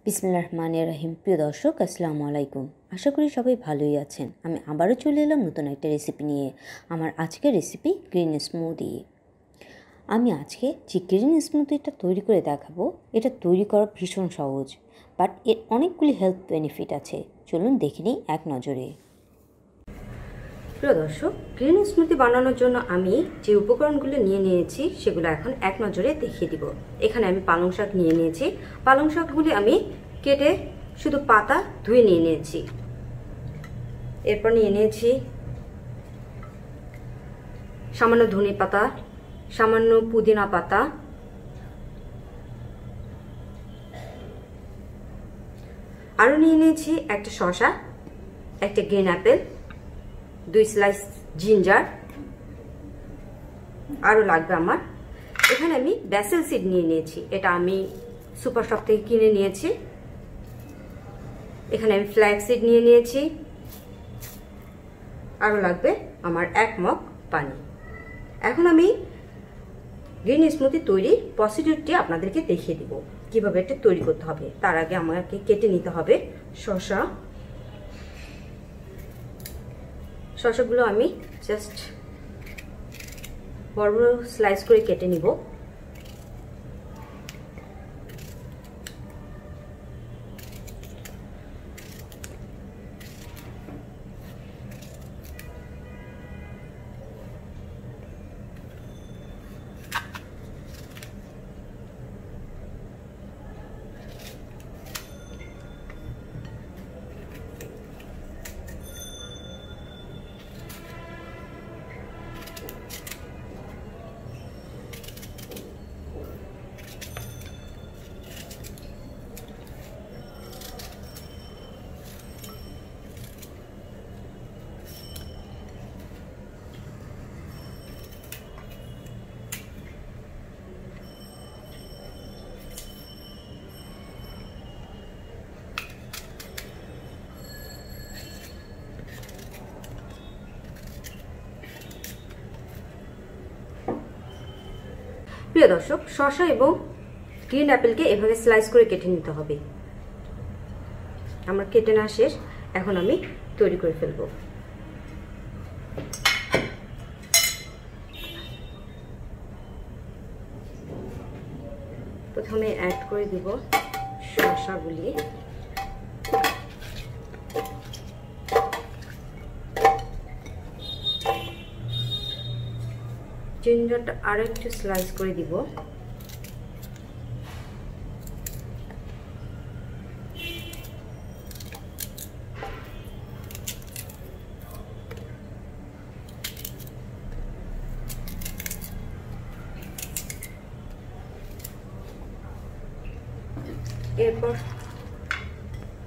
বিসমিল্লাহির রহমানির রহিম। প্রিয় দর্শক, আসসালামু আলাইকুম। আশা করি সবাই ভালোই আছেন। আমি আবারও চলে এলাম নতুন একটা রেসিপি নিয়ে। আমার আজকের রেসিপি গ্রিন স্মুদি। আমি আজকে যে গ্রিন স্মুদিটা তৈরি করে দেখাবো, এটা তৈরি করা ভীষণ সহজ, বাট এর অনেকগুলি হেলথ বেনিফিট আছে। চলুন দেখে নিই এক নজরে। প্রিয় দর্শক, গ্রিন স্মুদি বানানোর জন্য আমি যে উপকরণগুলো নিয়ে নিয়েছি সেগুলো এখন এক নজরে দেখিয়ে দিব। এখানে আমি পালং শাক নিয়ে নিয়েছি। পালং শাকগুলি আমি কেটে শুধু পাতা ধুয়ে নিয়ে নিয়েছি। এরপর নিয়ে নিয়েছি সামান্য ধনে পাতা, সামান্য পুদিনা পাতা, আরও নিয়ে নিয়েছি একটা শসা, একটা গ্রিন অ্যাপেল, 2 স্লাইস জিঞ্জার, আরও লাগবে আমার। এখানে আমি ব্যাসেল সিড নিয়ে নিয়েছি, এটা আমি সুপার শপ থেকে কিনে নিয়েছি। এখানে আমি ফ্ল্যাক্স সিড নিয়ে নিয়েছি। আরও লাগবে আমার 1 মগ পানি। এখন আমি গ্রিন স্মুদি তৈরির প্রসিডিউরটি আপনাদেরকে দেখিয়ে দিব, কিভাবে এটা তৈরি করতে হবে। তার আগে আমাকে কেটে নিতে হবে শসাগুলো আমি জাস্ট বড় বড় স্লাইস করে কেটে নিব। প্রিয় দর্শক, শসা এবং গ্রিন অ্যাপেলকে এভাবে স্লাইস করে কেটে নিতে হবে। আমার কেটে না শেষ, এখন আমি তৈরি করে ফেলবো। প্রথমে অ্যাড করে দিব শসাগুলি। জিঞ্জারটা আর একটু স্লাইস করে দিব। এরপর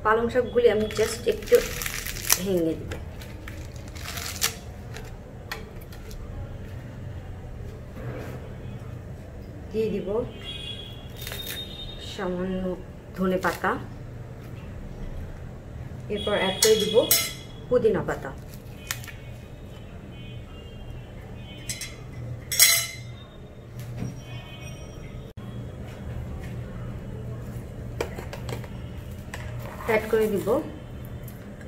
পালং শাকগুলি আমি জাস্ট একটু ভেঙে দিব। দিয়ে দিব সামান্য ধনে পাতা। এরপর অ্যাড করে দিব পুদিনা পাতা। অ্যাড করে দিব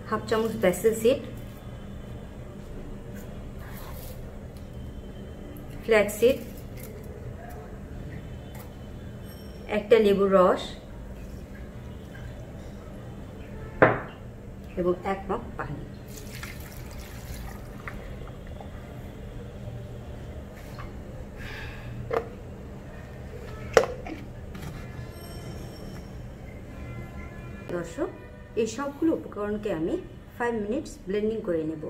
হাফ চামচ ব্যাসেল সিড, ফ্ল্যাক্স সিড, একটা লেবুর রস এবং 1 মগ পানি। দর্শক, এই সবগুলো উপকরণকে আমি 5 মিনিটস ব্লেন্ডিং করে নেব।